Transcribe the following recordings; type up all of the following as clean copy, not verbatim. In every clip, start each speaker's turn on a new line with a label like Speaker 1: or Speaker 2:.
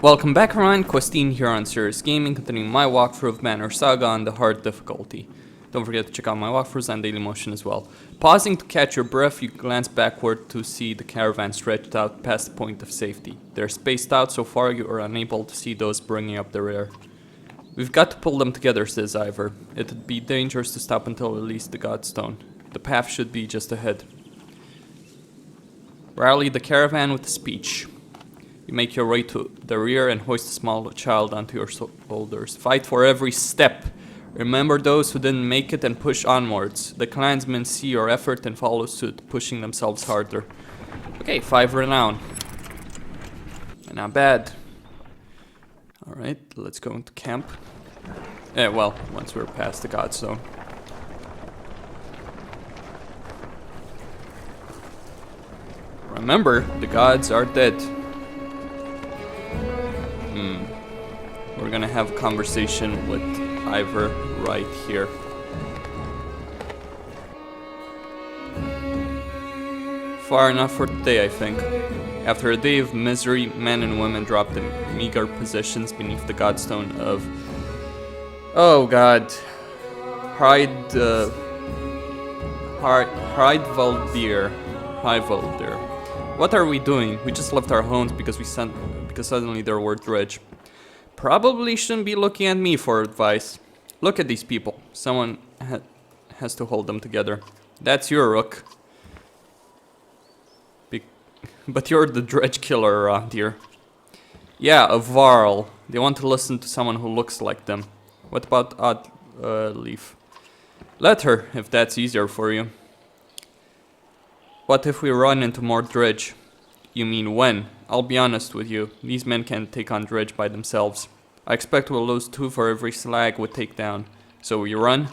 Speaker 1: Welcome back everyone, Costin here on Serious Gaming, continuing my walkthrough of Banner Saga on the hard difficulty. Don't forget to check out my walkthroughs on Daily Motion as well. Pausing to catch your breath, you glance backward to see the caravan stretched out past the point of safety. They're spaced out so far you are unable to see those bringing up the rear. We've got to pull them together, says Ivor. It'd be dangerous to stop until at least the Godstone. The path should be just ahead. Rally the caravan with a speech. You make your way to the rear and hoist a small child onto your shoulders. Fight for every step. Remember those who didn't make it and push onwards. The clansmen see your effort and follow suit, pushing themselves harder. Okay, 5 renown. Not bad. Alright, let's go into camp. Well, once we're past the Godstone. Remember, the gods are dead. We're gonna have a conversation with Ivor right here. Far enough for today, I think. After a day of misery, men and women dropped in meager positions beneath the Godstone of... Oh god. Frostveller. What are we doing? We just left our homes because suddenly there were dredge. Probably shouldn't be looking at me for advice. Look at these people. Someone has to hold them together. That's your rook. But you're the dredge killer around here. Yeah, a varl. They want to listen to someone who looks like them. What about Leaf? Let her, if that's easier for you. What if we run into more dredge? You mean when? I'll be honest with you. These men can't take on dredge by themselves. I expect we'll lose 2 for every slag we take down. So we run?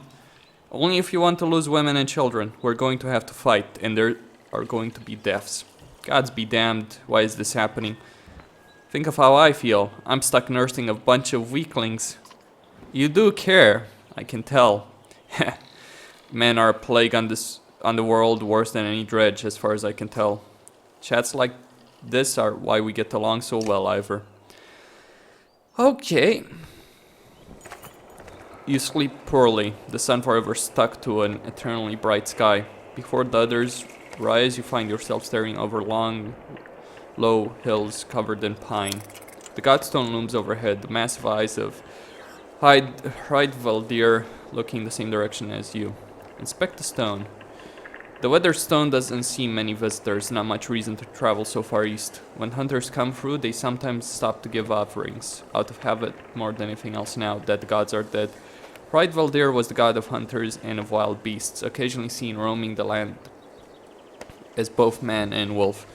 Speaker 1: Only if you want to lose women and children. We're going to have to fight, and there are going to be deaths. Gods be damned, why is this happening? Think of how I feel. I'm stuck nursing a bunch of weaklings. You do care, I can tell. Men are a plague on the world, worse than any dredge, as far as I can tell. Chats like this are why we get along so well, Ivor. Okay. You sleep poorly, the sun forever stuck to an eternally bright sky. Before the others rise, you find yourself staring over long, low hills covered in pine. The Godstone looms overhead, the massive eyes of Frostveller looking the same direction as you. Inspect the stone. The weathered stone doesn't see many visitors, not much reason to travel so far east. When hunters come through, they sometimes stop to give offerings, out of habit more than anything else now that the gods are dead. Frostveller was the god of hunters and of wild beasts, occasionally seen roaming the land as both man and wolf.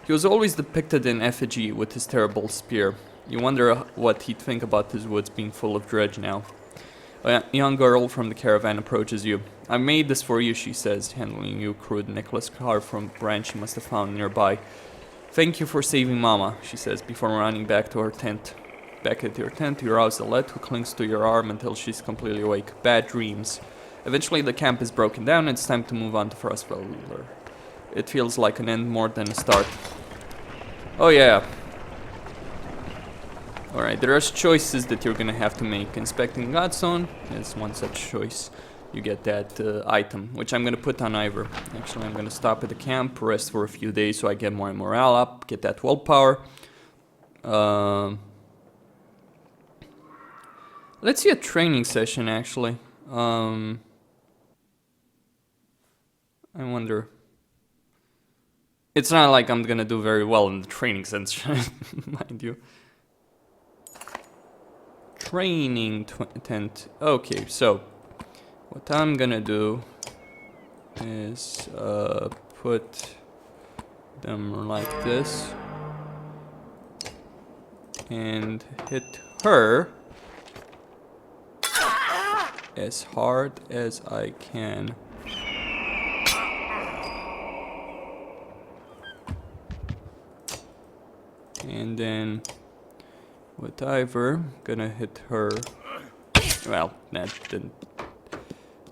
Speaker 1: He was always depicted in effigy with his terrible spear. You wonder what he'd think about his woods being full of dredge now. A young girl from the caravan approaches you. I made this for you, she says, handing you a crude necklace carved from a branch she must have found nearby. Thank you for saving Mama, she says, before running back to her tent. Back at your tent, you rouse Alette, who clings to your arm until she's completely awake. Bad dreams. Eventually the camp is broken down and it's time to move on to Frostveller. It feels like an end more than a start. Oh yeah. Alright, there are choices that you're gonna have to make. Inspecting Godstone is one such choice. You get that item, which I'm gonna put on Ivor. Actually, I'm gonna stop at the camp, rest for a few days so I get my morale up, get that willpower. Let's see a training session, actually. I wonder... It's not like I'm gonna do very well in the training session, mind you. Training tent. Okay, so what I'm gonna do is put them like this and hit her as hard as I can. And then with Ivor, gonna hit her. Well, that didn't.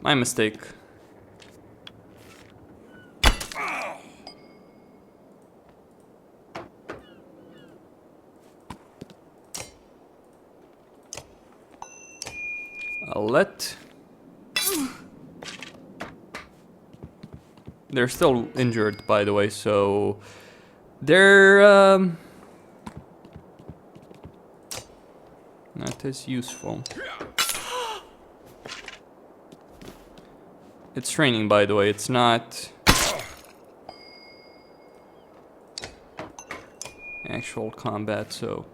Speaker 1: My mistake. Let. They're still injured, by the way, so they're not as useful. It's training, by the way, it's not actual combat, so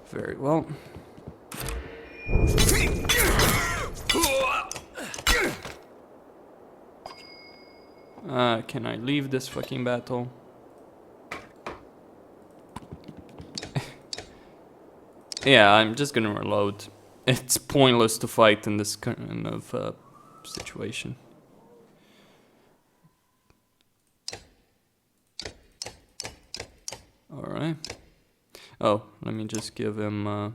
Speaker 1: very well. Can I leave this fucking battle? Yeah, I'm just gonna reload. It's pointless to fight in this kind of situation. Alright. Oh, let me just give him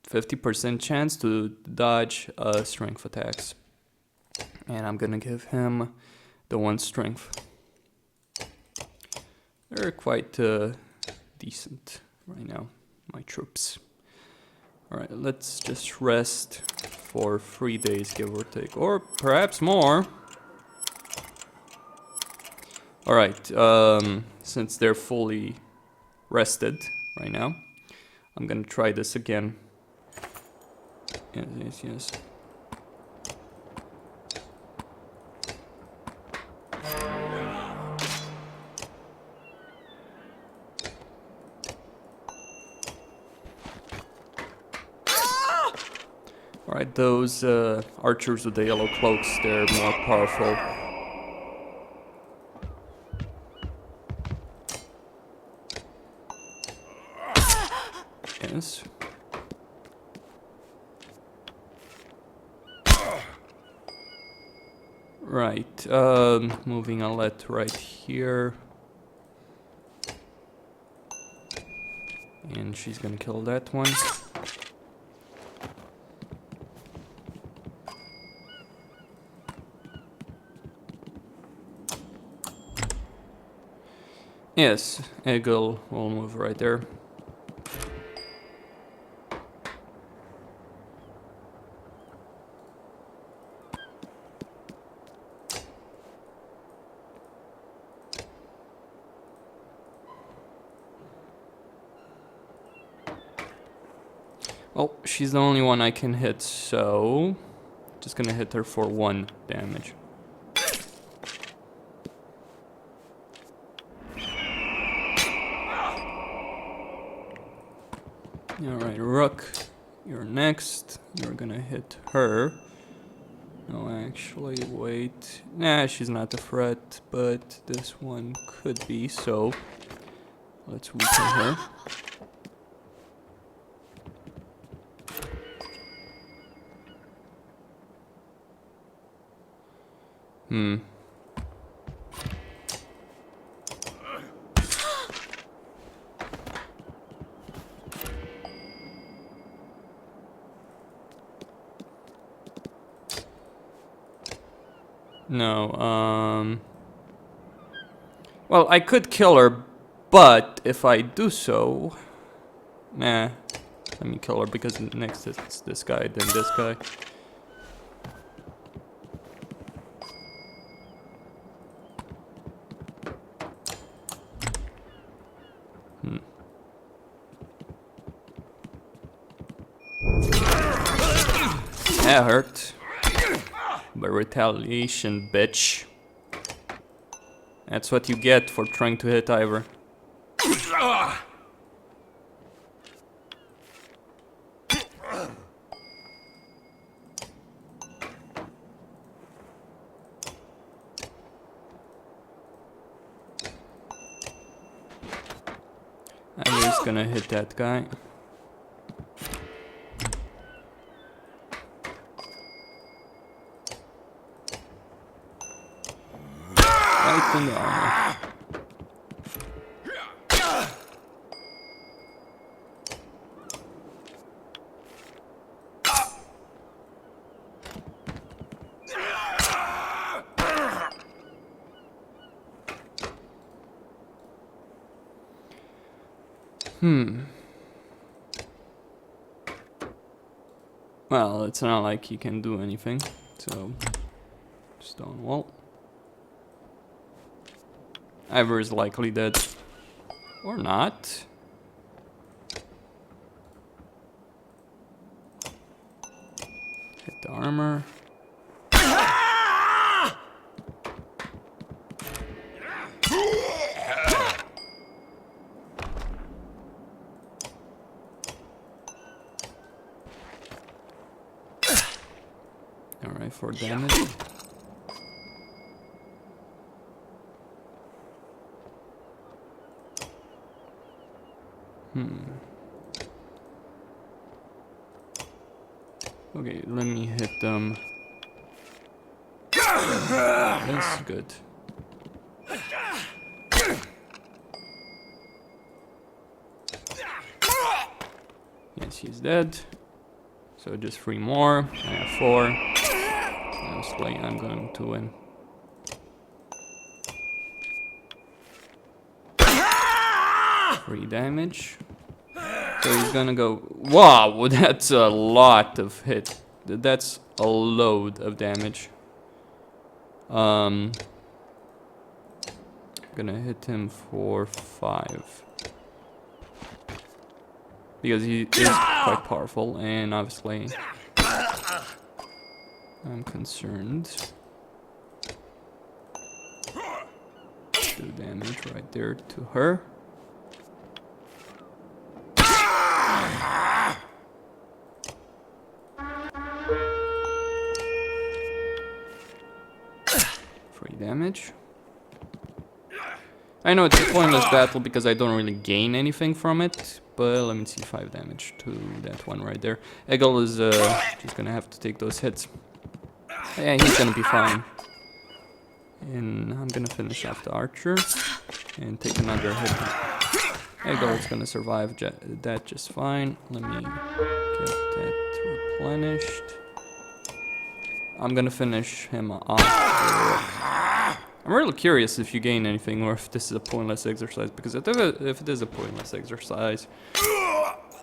Speaker 1: 50% chance to dodge strength attacks. And I'm gonna give him the 1 strength. They're quite decent right now, my troops. Alright, let's just rest for 3 days, give or take, or perhaps more. Alright, since they're fully rested right now, I'm gonna try this again. Yes. Alright, those archers with the yellow cloaks, they're more powerful. Yes. Right, moving a let right here. And she's gonna kill that one. Yes, Eagle will move right there. Well, she's the only one I can hit, so just gonna hit her for 1 damage. Alright, Rook, you're next. You're gonna hit her. No, actually, wait. Nah, she's not a threat, but this one could be, so let's weaken her. No, well, I could kill her, but if I do so... Nah, let me kill her because next it's this guy, then this guy. That hurt. But retaliation, bitch. That's what you get for trying to hit Ivor. I'm just gonna hit that guy. Right in the armor. Well, it's not like he can do anything. So, stone wall. Ivor is likely dead. Or not. Hit the armor. Alright, 4 damage. Okay, let me hit them. That's good. Yes, he's dead. So just 3 more. I have 4. Honestly, I'm going to win. Three damage. So he's gonna go. Wow, that's a lot of hit. That's a load of damage. Gonna hit him for 5 because he is quite powerful, and obviously I'm concerned. 2 damage right there to her. Damage. I know it's a pointless battle because I don't really gain anything from it, but let me see, 5 damage to that one right there. Eggle is just gonna have to take those hits. Yeah, he's gonna be fine. And I'm gonna finish off the archer and take another hit. Eggle's gonna survive that just fine. Let me get that replenished. I'm gonna finish him off. I'm really curious if you gain anything or if this is a pointless exercise, because if it is a pointless exercise,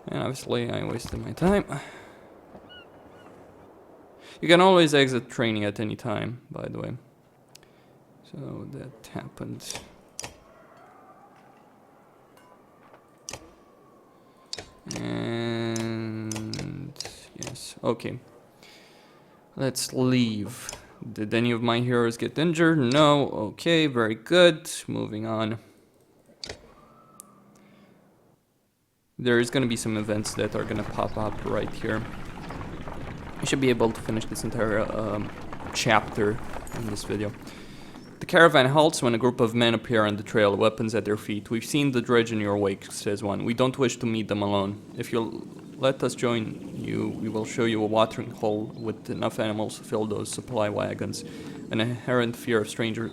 Speaker 1: and obviously I wasted my time. You can always exit training at any time, by the way. So that happened. And yes, okay. Let's leave. Did any of my heroes get injured? No. Okay, very good. Moving on. There is going to be some events that are going to pop up right here. I should be able to finish this entire chapter in this video. The caravan halts when a group of men appear on the trail, weapons at their feet. We've seen the dredge in your wake, says one. We don't wish to meet them alone. If you'll let us join you, we will show you a watering hole with enough animals to fill those supply wagons. An inherent fear of strangers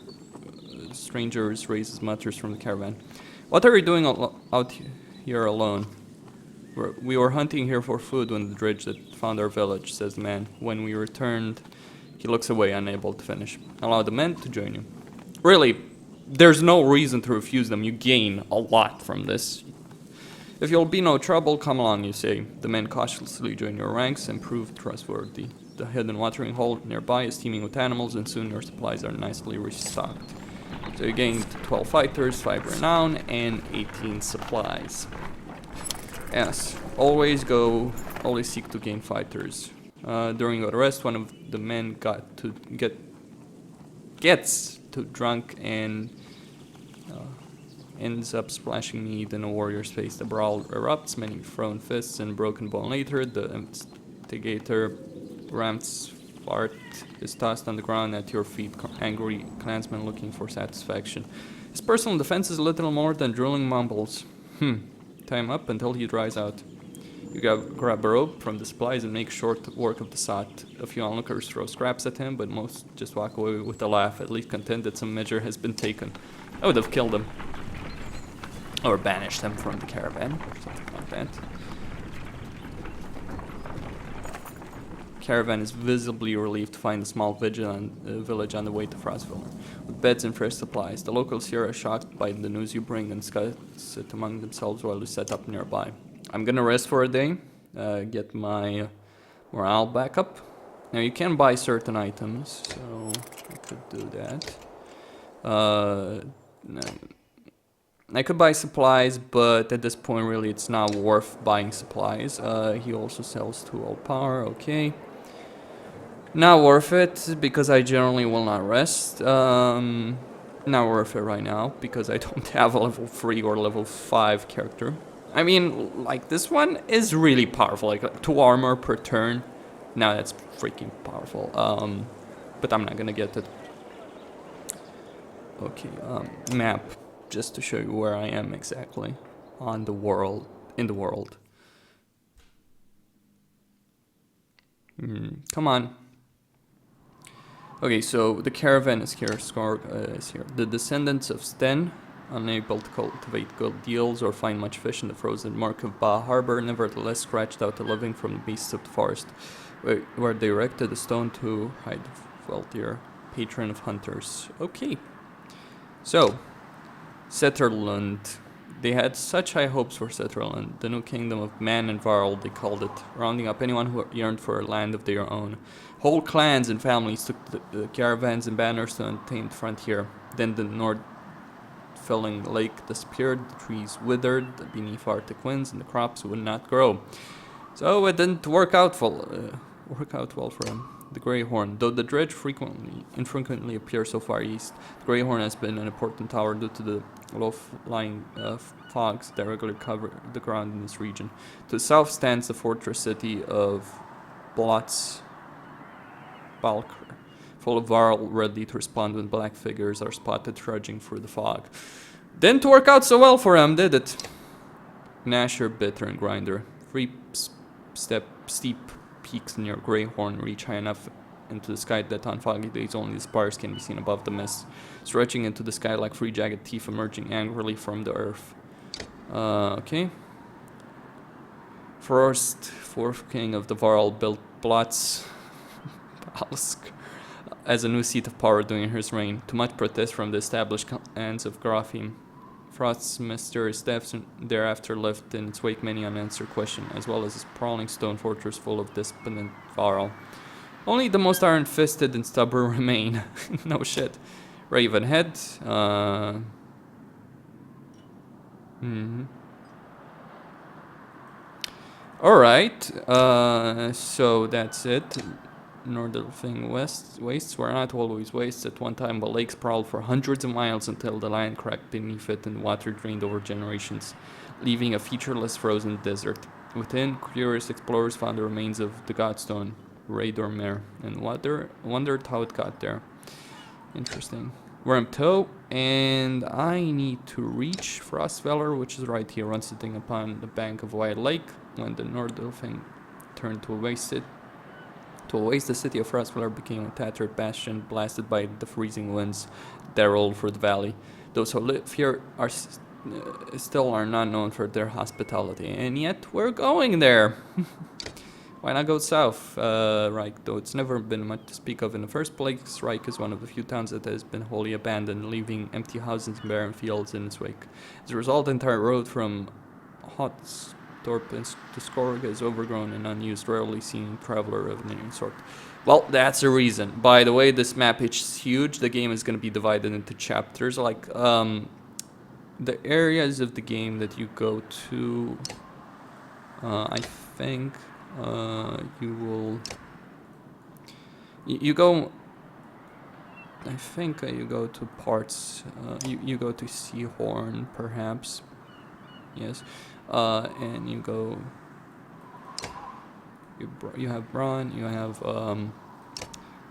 Speaker 1: raises mutters from the caravan. What are you doing out here alone? We were hunting here for food when the dredge that found our village, says the man. When we returned, he looks away, unable to finish. Allow the men to join you. Really, there's no reason to refuse them. You gain a lot from this. If you'll be no trouble, come along, you say. The men cautiously join your ranks and prove trustworthy. The hidden watering hole nearby is teeming with animals, and soon your supplies are nicely restocked. So you gained 12 fighters, 5 renown, and 18 supplies. Yes, always seek to gain fighters. During your rest, one of the men gets too drunk and ends up splashing meat in a warrior's face. The brawl erupts, many thrown fists and broken bone later. The instigator, Ramsfart, is tossed on the ground at your feet, angry clansman looking for satisfaction. His personal defense is little more than drooling mumbles. Tie him up until he dries out. You grab a rope from the supplies and make short work of the sot. A few onlookers throw scraps at him, but most just walk away with a laugh, at least content that some measure has been taken. I would have killed him. Or banished him from the caravan, something like that. caravan is visibly relieved to find a small village on the way to Frostveller, with beds and fresh supplies. The locals here are shocked by the news you bring and discuss it among themselves while you set up nearby. I'm gonna rest for a day, get my morale back up. Now you can buy certain items, so I could do that. No. I could buy supplies, but at this point really it's not worth buying supplies. He also sells 2 old power, okay. Not worth it, because I generally will not rest. Not worth it right now, because I don't have a level 3 or level 5 character. I mean, like, this one is really powerful, like 2 armor per turn. Now that's freaking powerful, but I'm not gonna get it. Okay, map, just to show you where I am exactly on the world, in the world. Come on. Okay, so the caravan is here, Skorg is here. The descendants of Sten, unable to cultivate good deals or find much fish in the frozen Mark of Ba Harbor, nevertheless scratched out a living from the beasts of the forest, where they erected a stone to hide the wealthier patron of hunters. Okay. So, Setterlund. They had such high hopes for Setterlund, the new kingdom of man and Varl, they called it, rounding up anyone who yearned for a land of their own. Whole clans and families took the caravans and banners to untamed frontier. Then the north-filling lake disappeared, the trees withered beneath Arctic winds, and the crops would not grow. So it didn't work out well for him. The Greyhorn. Though the dredge infrequently appears so far east, the Greyhorn has been an important tower due to the low-lying fogs that regularly cover the ground in this region. To the south stands the fortress city of Balker, full of Varl ready to respond when black figures are spotted trudging through the fog. Didn't work out so well for him, did it? Gnasher, Bitter, and Grinder. 3 steep peaks near Greyhorn reach high enough into the sky that on foggy days only the spires can be seen above the mist, stretching into the sky like 3 jagged teeth emerging angrily from the earth. Okay. Frost, 4th king of the Varl, built Blotz as a new seat of power during his reign, to much protest from the established clans of Grafim. Frost's mysterious deaths thereafter left in its wake many unanswered questions, as well as a sprawling stone fortress full of despondent Varl. Only the most iron-fisted and stubborn remain. No shit. Ravenhead. Alright. So that's it. Northern wastes were not always wastes. At one time, the lake sprawled for hundreds of miles until the land cracked beneath it and water drained over generations, leaving a featureless frozen desert. Within, curious explorers found the remains of the Godstone, Raidormere, and wondered how it got there. Interesting. Worm Toe, and I need to reach Frostveller, which is right here, once sitting upon the bank of White Lake, when the Nordilfing turned to waste it. To waste, the city of Frostveller became a tattered bastion, blasted by the freezing winds that rolled through the valley. Those who live here are still are not known for their hospitality, and yet we're going there. Why not go south? Reich, though it's never been much to speak of in the first place, Reich is one of the few towns that has been wholly abandoned, leaving empty houses and barren fields in its wake. As a result, the entire road from Hotstorp to Skorg is overgrown and unused, rarely seen traveler of any sort. Well, that's the reason. By the way, this map is huge. The game is going to be divided into chapters, like the areas of the game that you go to. I think you go. I think you go to parts. You go to Seahorn, perhaps. Yes, and you go. You have Braun. You have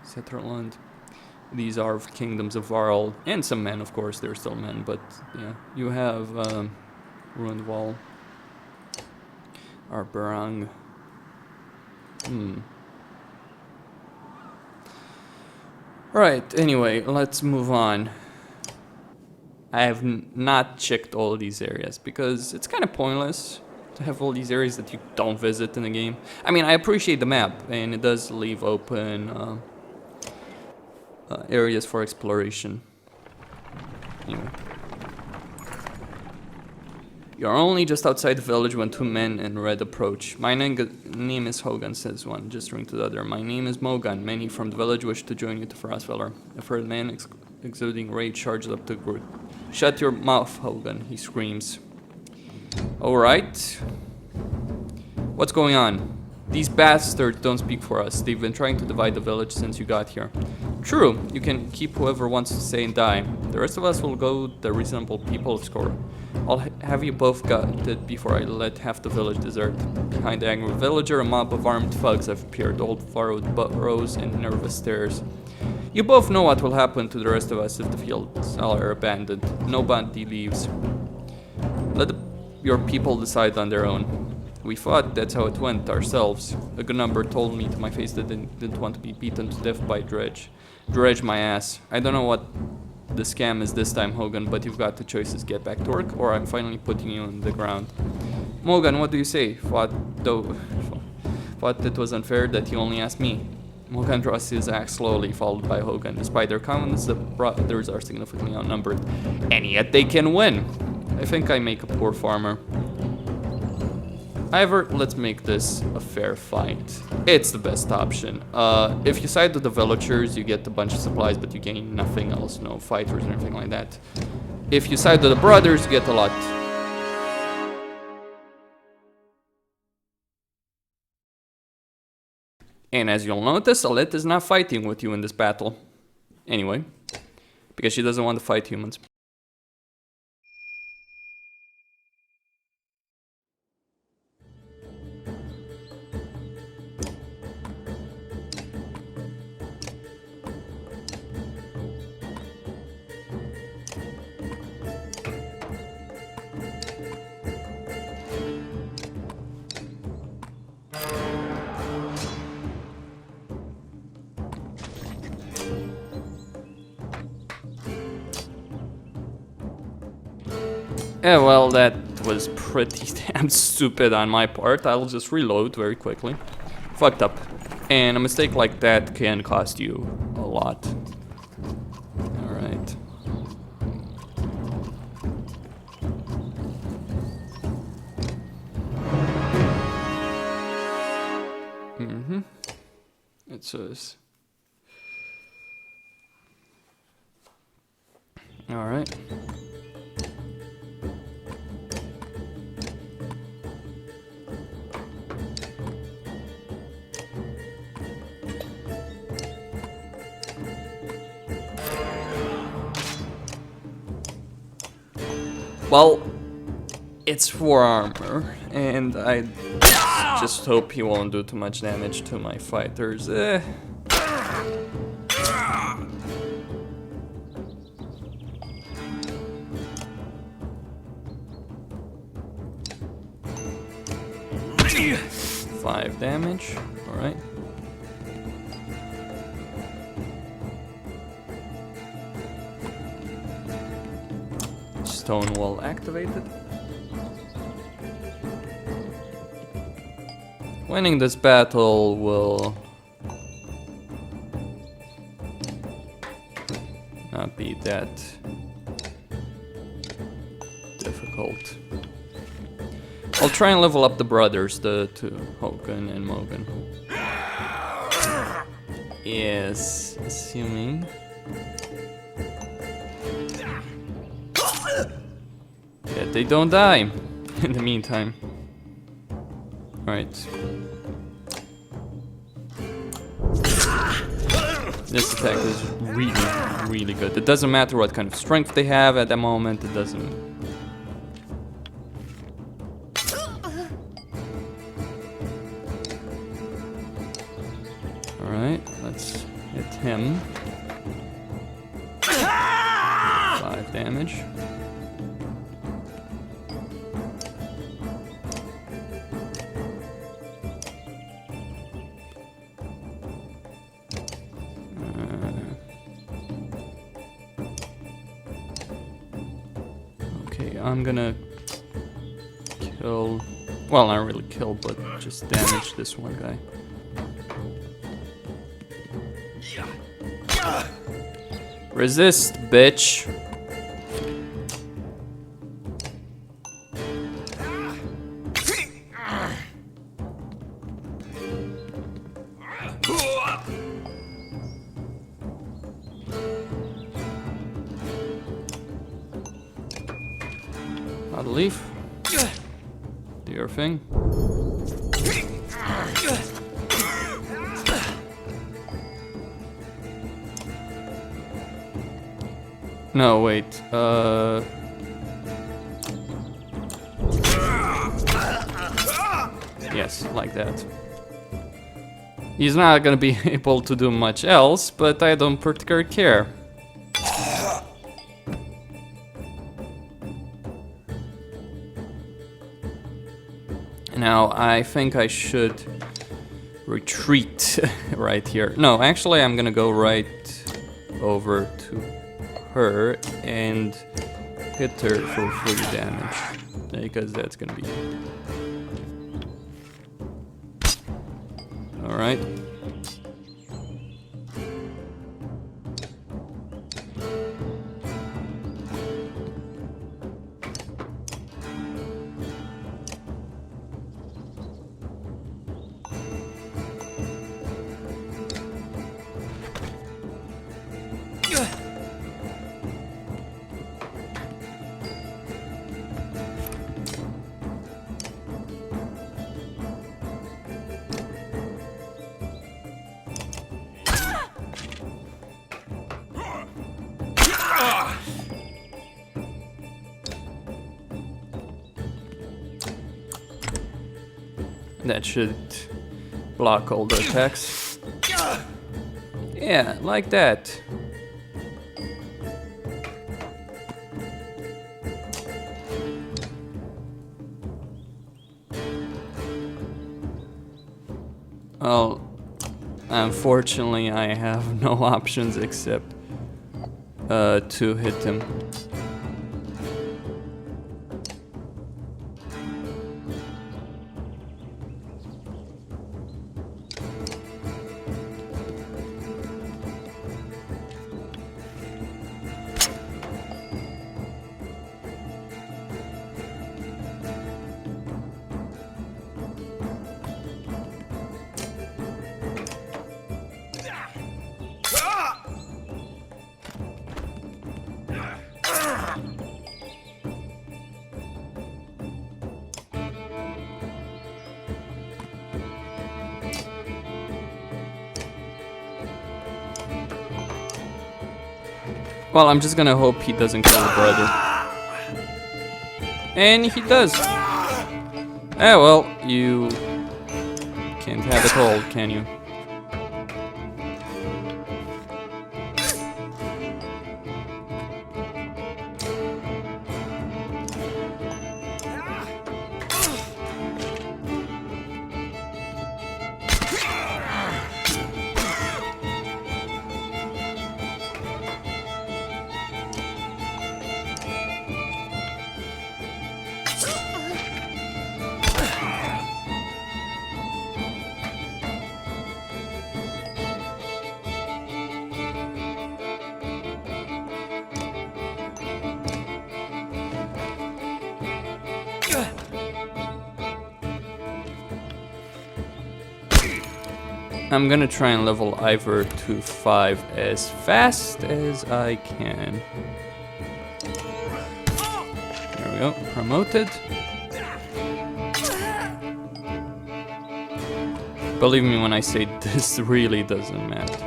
Speaker 1: Setterlund. These are kingdoms of Varl and some men, of course. They're still men, but yeah. You have Ruined Wall. Arberang. Alright, anyway, let's move on. I have not checked all of these areas because it's kind of pointless. to have all these areas that you don't visit in the game. I mean, I appreciate the map, and it does leave open areas for exploration. Anyway. You're only just outside the village when two men in red approach. My name is Hogan, says one, gesturing to the other. My name is Mogan. Many from the village wish to join you to Frostveller. A third man exuding rage charges up to the group. Shut your mouth, Hogan, he screams. Alright. What's going on? These bastards don't speak for us. They've been trying to divide the village since you got here. True, you can keep whoever wants to stay and die. The rest of us will go the reasonable people score. I'll have you both gutted before I let half the village desert. Behind the angry villager, a mob of armed thugs have appeared, old furrowed burrows and nervous stares. You both know what will happen to the rest of us if the fields are abandoned. Nobody leaves. Let your people decide on their own. We thought that's how it went ourselves. A good number told me to my face that they didn't want to be beaten to death by dredge. Dredge my ass. I don't know what the scam is this time, Hogan, but you've got the choices. Get back to work, or I'm finally putting you on the ground. Mogan, what do you say? Thought it was unfair that you only asked me. Mogan draws his axe slowly, followed by Hogan. Despite their confidence, the brothers are significantly outnumbered, and yet they can win. I think I make a poor farmer. However, let's make this a fair fight. It's the best option. If you side with the villagers, you get a bunch of supplies, but you gain nothing else, no fighters or anything like that. If you side with the brothers, you get a lot. And as you'll notice, Alit is not fighting with you in this battle. Anyway, because she doesn't want to fight humans. Yeah, well, that was pretty damn stupid on my part. I'll just reload very quickly. Fucked up. And a mistake like that can cost you a lot. Alright. It says... Alright. Well, it's 4 armor, and I just hope he won't do too much damage to my fighters. Five damage, alright. Stone wall activated. Winning this battle will not be that difficult. I'll try and level up the brothers, the two, Hogan and Mogan. Yes, assuming... that they don't die in the meantime. Alright. This attack is really, really good. It doesn't matter what kind of strength they have at the moment, it doesn't... Alright, let's hit him. 5 damage. Okay, I'm gonna kill... Well, not really kill, but just damage this one guy. Resist, bitch. I'll leave. Do your thing. No, wait. Yes, like that. He's not gonna be able to do much else, but I don't particularly care. Now, I think I should retreat right here. No, actually, I'm gonna go right over to her and hit her for 3 damage, because that's gonna be... Alright. That should block all the attacks. Yeah, like that. Well, unfortunately I have no options except to hit him. Well, I'm just gonna hope he doesn't kill the brother. And he does. Ah, well, you can't have it all, can you? I'm gonna try and level Ivor to 5 as fast as I can. There we go, promoted. Believe me when I say this really doesn't matter.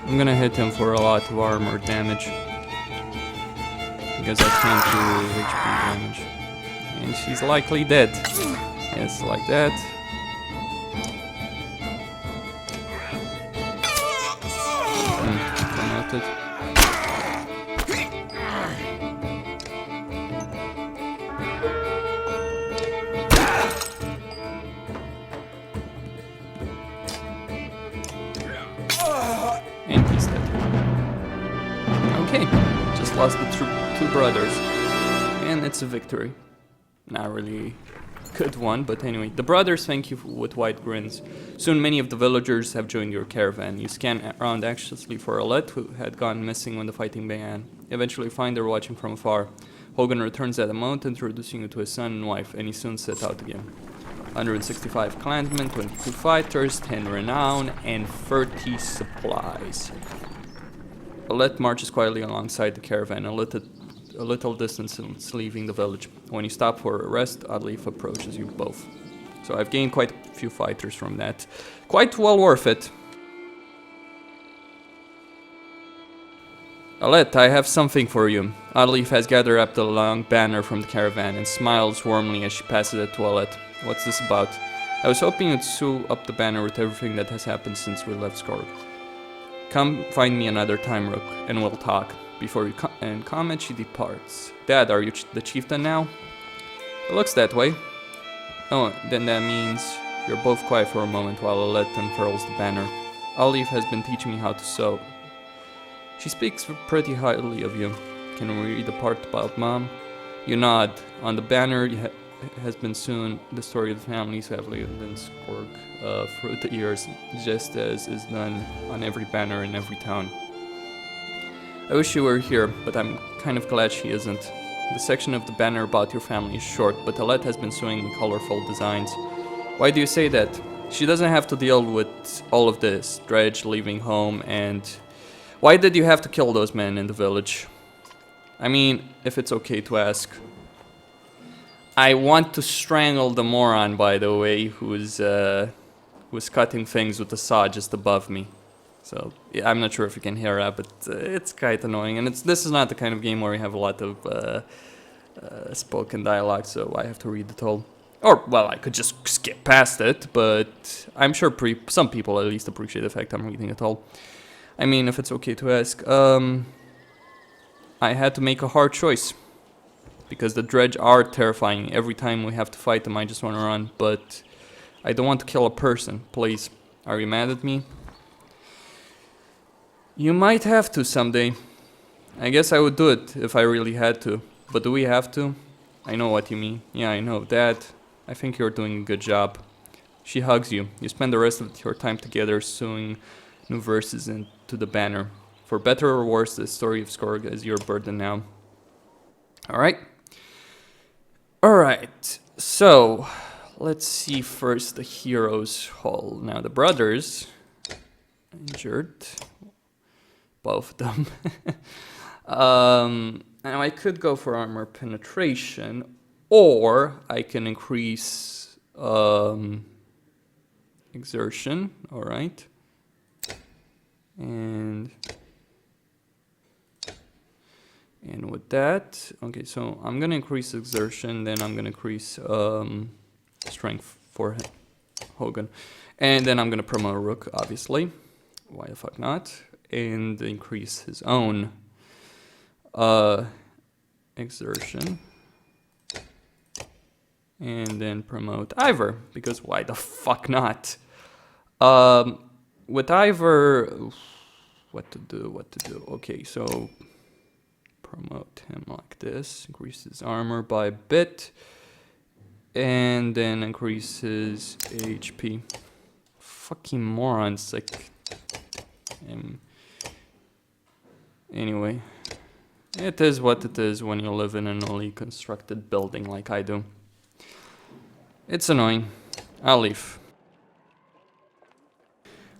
Speaker 1: I'm gonna hit him for a lot of armor damage because I can't do HP damage. And she's likely dead. Yes, like that. Promoted. Okay, just lost the two brothers. And it's a victory. Not really a good one, but anyway. The brothers thank you with wide grins. Soon many of the villagers have joined your caravan. You scan around anxiously for Alette, who had gone missing when the fighting began. Eventually find her watching from afar. Hogan returns at a moment, introducing you to his son and wife, and he soon set out again. 165 clansmen, 22 fighters, 10 renown, and 30 supplies. Alette marches quietly alongside the caravan, a little distance since leaving the village. When you stop for a rest, Adleif approaches you both. So I've gained quite a few fighters from that. Quite well worth it. Alette, I have something for you. Adleif has gathered up the long banner from the caravan and smiles warmly as she passes it to Alette. What's this about? I was hoping you'd sew up the banner with everything that has happened since we left Skorg. Come find me another time, Rook, and we'll talk. Before you comment, she departs. Dad, are you the chieftain now? It looks that way. Oh, then that means you're both quiet for a moment while Alette unfurls the banner. Adleif has been teaching me how to sew. She speaks pretty highly of you. Can we read the part about Mom? You nod. On the banner has been soon the story of the families who have lived in Skorg through the years, just as is done on every banner in every town. I wish you were here, but I'm kind of glad she isn't. The section of the banner about your family is short, but Alette has been sewing colorful designs. Why do you say that? She doesn't have to deal with all of this, dredge, leaving home, and... Why did you have to kill those men in the village? I mean, if it's okay to ask. I want to strangle the moron, by the way, who's cutting things with the saw just above me. So, yeah, I'm not sure if you can hear that, but it's quite annoying. And this is not the kind of game where you have a lot of spoken dialogue, so I have to read it all. Or, well, I could just skip past it, but I'm sure some people at least appreciate the fact I'm reading it all. I mean, if it's okay to ask, I had to make a hard choice. Because the dredge are terrifying. Every time we have to fight them, I just want to run. But I don't want to kill a person. Please, are you mad at me? You might have to someday. I guess I would do it if I really had to. But do we have to? I know what you mean. Yeah, I know. Dad, I think you're doing a good job. She hugs you. You spend the rest of your time together sewing new verses into the banner. For better or worse, the story of Skorg is your burden now. Alright. Alright. So, let's see first the hero's hall. Now, the brothers... injured. Both of them. Now, I could go for armor penetration. Or, I can increase... exertion. Alright. And with that, okay, so I'm gonna increase exertion, then I'm gonna increase strength for Hogan, and then I'm gonna promote Rook, obviously. Why the fuck not? And increase his own exertion, and then promote Ivor, because why the fuck not? With Ivor, what to do? Okay, so promote him like this, increase his armor by a bit, and then increase his HP. Fucking morons, like... Anyway, it is what it is when you live in a newly constructed building like I do. It's annoying. I'll leave.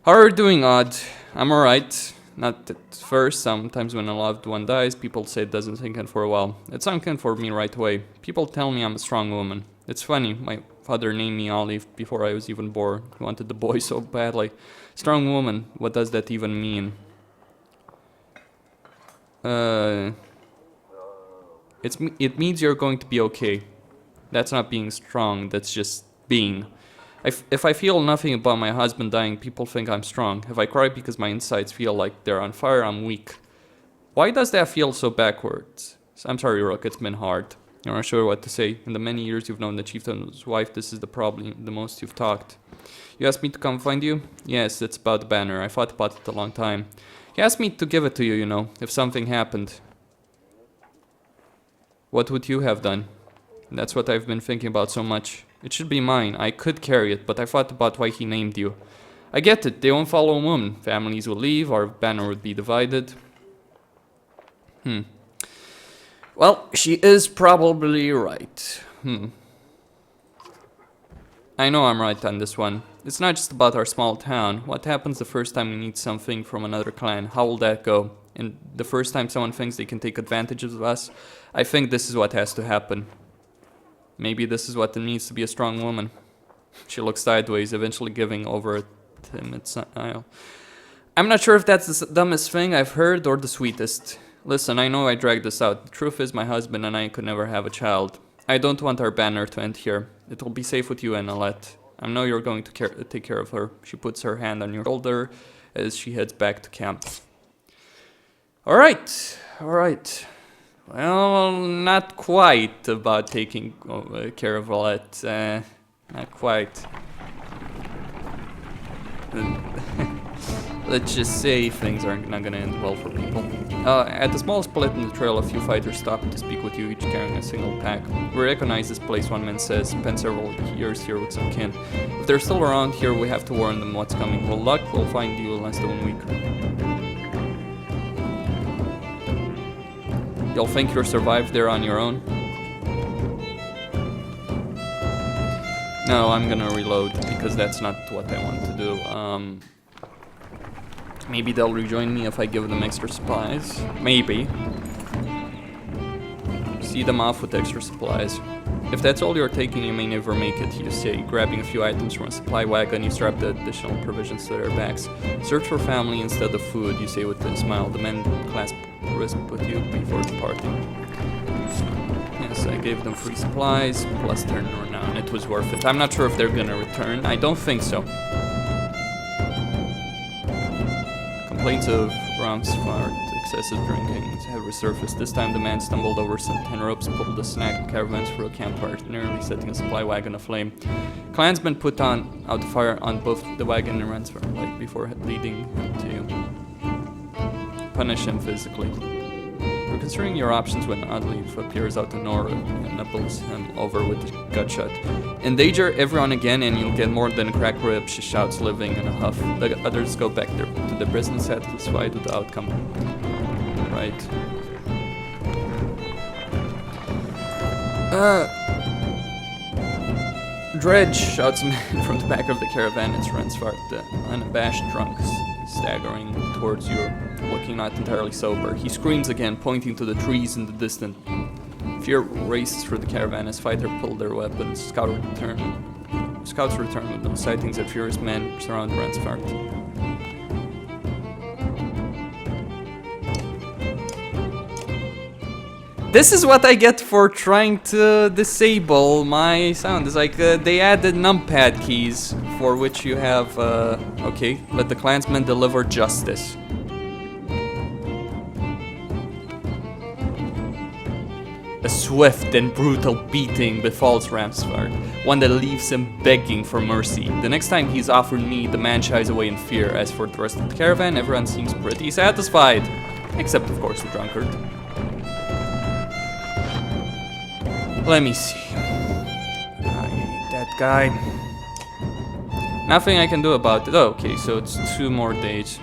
Speaker 1: How are you doing, Odd? I'm alright. Not at first. Sometimes when a loved one dies, people say it doesn't sink in for a while. It sunk in for me right away. People tell me I'm a strong woman. It's funny, my father named me Olive before I was even born. He wanted the boy so badly. Strong woman, what does that even mean? It means you're going to be okay. That's not being strong, that's just being. If I feel nothing about my husband dying, people think I'm strong. If I cry because my insides feel like they're on fire, I'm weak. Why does that feel so backwards? I'm sorry, Rook, it's been hard. You're not sure what to say. In the many years you've known the chieftain's wife, this is the most you've talked. You asked me to come find you? Yes, it's about the banner. I thought about it a long time. He asked me to give it to you, you know, if something happened. What would you have done? That's what I've been thinking about so much. It should be mine. I could carry it, but I thought about why he named you. I get it. They won't follow a woman. Families will leave, our banner would be divided. Well, she is probably right. I know I'm right on this one. It's not just about our small town. What happens the first time we need something from another clan? How will that go? And the first time someone thinks they can take advantage of us? I think this is what has to happen. Maybe this is what it means to be a strong woman. She looks sideways, eventually giving over a timid smile. I'm not sure if that's the dumbest thing I've heard or the sweetest. Listen, I know I dragged this out. The truth is my husband and I could never have a child. I don't want our banner to end here. It will be safe with you and Alette. I know you're going to take care of her. She puts her hand on your shoulder as she heads back to camp. Alright. Well, not quite about taking care of Alette. Not quite. Let's just say things are not gonna end well for people. At the small split in the trail, a few fighters stopped to speak with you, each carrying a single pack. We recognize this place, one man says. Spent several years here with some kin. If they're still around here, we have to warn them what's coming. With luck, we'll find you in less than 1 week. You'll think you'll survive there on your own? No, I'm gonna reload, because that's not what I want to do. Maybe they'll rejoin me if I give them extra supplies. Maybe. See them off with extra supplies. If that's all you're taking, you may never make it, you say. Grabbing a few items from a supply wagon, you strap the additional provisions to their backs. Search for family instead of food, you say with a smile. The men clasp wrist with you before departing. Yes, I gave them free supplies, plus their renown. It was worth it. I'm not sure if they're gonna return. I don't think so. Complaints of Frostveller, excessive drinking have resurfaced. This time the man stumbled over some tin ropes, pulled the snack caravans through a campfire, nearly setting a supply wagon aflame. Clansmen put out the fire on both the wagon and Ransford like before leading him to you. Punish him physically. You're considering your options when oddly appears out of nowhere and knuckles him over with a gut shot. Endanger everyone again and you'll get more than a crack rib, she shouts, living in a huff. The others go back to the prison satisfied with the outcome. Right. Dredge, shouts a man from the back of the caravan. It's Ransford, the unabashed drunk, staggering towards you, looking not entirely sober. He screams again, pointing to the trees in the distance. Fear races through the caravan as fighters pull their weapons. Scouts return with no sightings. A furious men surround Ransford. This is what I get for trying to disable my sound. It's like they added numpad keys for which you have, okay, let the clansmen deliver justice. A swift and brutal beating befalls Ransford, one that leaves him begging for mercy. The next time he's offered meat, the man shies away in fear. As for the rest of the caravan, everyone seems pretty satisfied. Except, of course, the drunkard. Let me see. I hate that guy. Nothing I can do about it. Oh, okay, so it's 2 more days.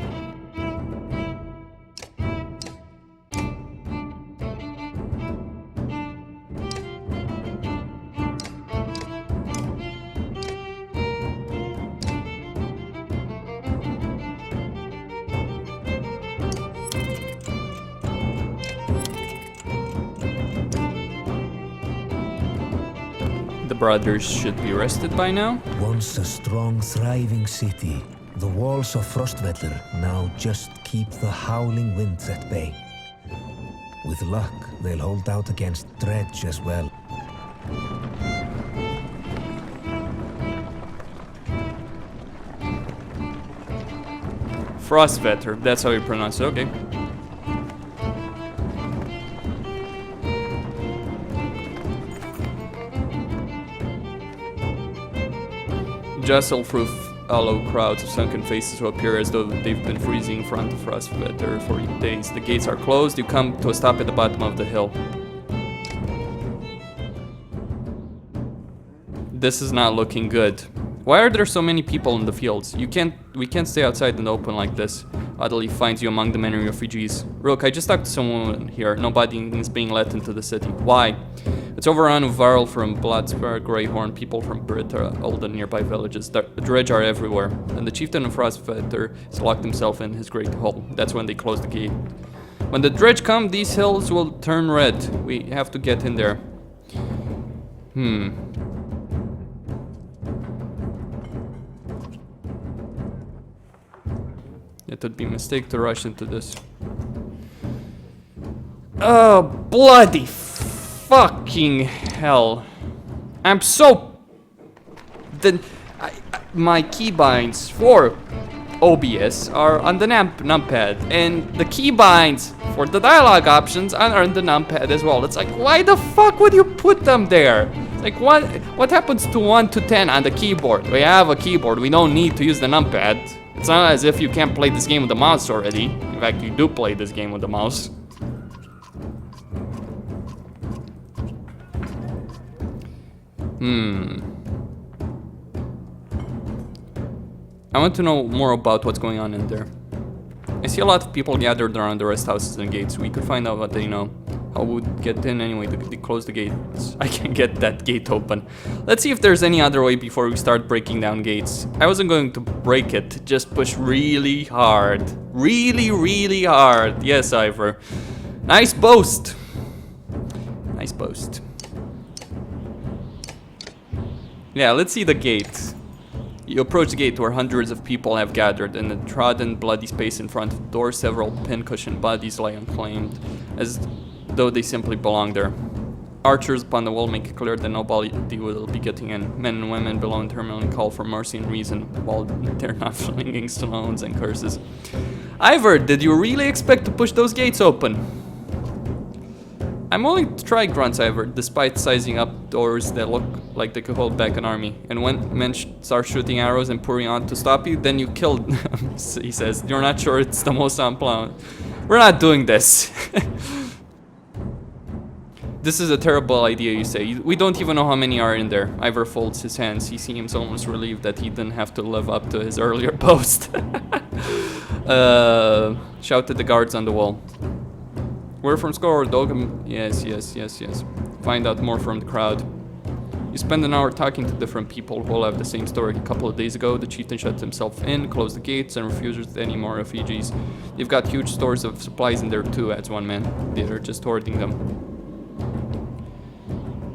Speaker 1: The brothers should be rested by now.
Speaker 2: Once a strong, thriving city, the walls of Frostveller now just keep the howling winds at bay. With luck, they'll hold out against dredge as well.
Speaker 1: Frostveller, that's how you pronounce it, okay. Jostle through hollow crowds of sunken faces who appear as though they've been freezing in front of Frostveller for days. The gates are closed. You come to a stop at the bottom of the hill. This is not looking good. Why are there so many people in the fields? We can't stay outside in the open like this. Oddly finds you among the many refugees. Rook, I just talked to someone here. Nobody is being let into the city. Why? It's overrun with Varl from Bloodspur, Greyhorn, people from Britta, all the nearby villages. The dredge are everywhere, and the chieftain of Frostveller has locked himself in his great hall. That's when they close the gate. When the dredge come, these hills will turn red. We have to get in there. It would be a mistake to rush into this. Oh, bloody fucking hell. I'm so... my keybinds for OBS are on the numpad, and the keybinds for the dialogue options are on the numpad as well. It's like, why the fuck would you put them there? Like, what happens to 1 to 10 on the keyboard? We have a keyboard, we don't need to use the numpad. It's not as if you can't play this game with the mouse already. In fact, you do play this game with the mouse. I want to know more about what's going on in there. I see a lot of people gathered around the rest houses and gates. We could find out what they know. How would get in anyway? They close the gates. I can get that gate open. Let's see if there's any other way before we start breaking down gates. I wasn't going to break it, just push really hard. Really, really hard. Yes, Ivor. Nice boast. Nice boast. Yeah, let's see the gate. You approach the gate where hundreds of people have gathered. In the trodden, bloody space in front of the door, several pin-cushioned bodies lie unclaimed, as though they simply belong there. Archers upon the wall make it clear that nobody will be getting in. Men and women below interminably call for mercy and reason, while they're not flinging stones and curses. Ivor, did you really expect to push those gates open? I'm willing to try, grunts Ivor, despite sizing up doors that look like they could hold back an army. And when men start shooting arrows and pouring on to stop you, then you killed them, he says. You're not sure it's the most unplanned. We're not doing this. This is a terrible idea, you say. We don't even know how many are in there. Ivor folds his hands. He seems almost relieved that he didn't have to live up to his earlier boast. Shouted the guards on the wall. We're from Score, Dogum. Yes. Find out more from the crowd. You spend an hour talking to different people who all have the same story. A couple of days ago, the chieftain shut himself in, closed the gates, and refuses any more refugees. They've got huge stores of supplies in there too, adds one man. They're just hoarding them.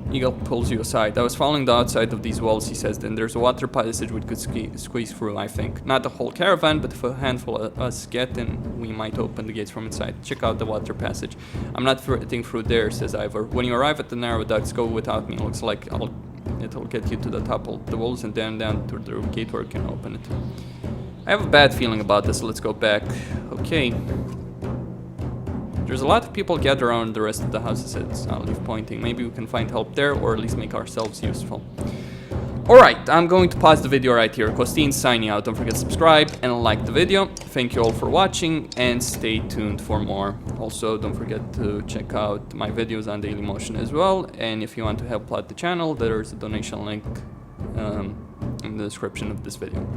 Speaker 1: Eagle pulls you aside. I was following the outside of these walls, he says. Then there's a water passage we could squeeze through, I think. Not the whole caravan, but if a handful of us get in, we might open the gates from inside. Check out the water passage. I'm not fitting through there, says Ivor. When you arrive at the narrow ducts, go without me. It looks like it'll get you to the top of the walls and then down to the gate where you can open it. I have a bad feeling about this. Let's go back. Okay. There's a lot of people gathered around the rest of the houses, I'll leave pointing. Maybe we can find help there, or at least make ourselves useful. Alright, I'm going to pause the video right here. Costin signing out. Don't forget to subscribe and like the video. Thank you all for watching, and stay tuned for more. Also, don't forget to check out my videos on Dailymotion as well. And if you want to help out the channel, there's a donation link in the description of this video.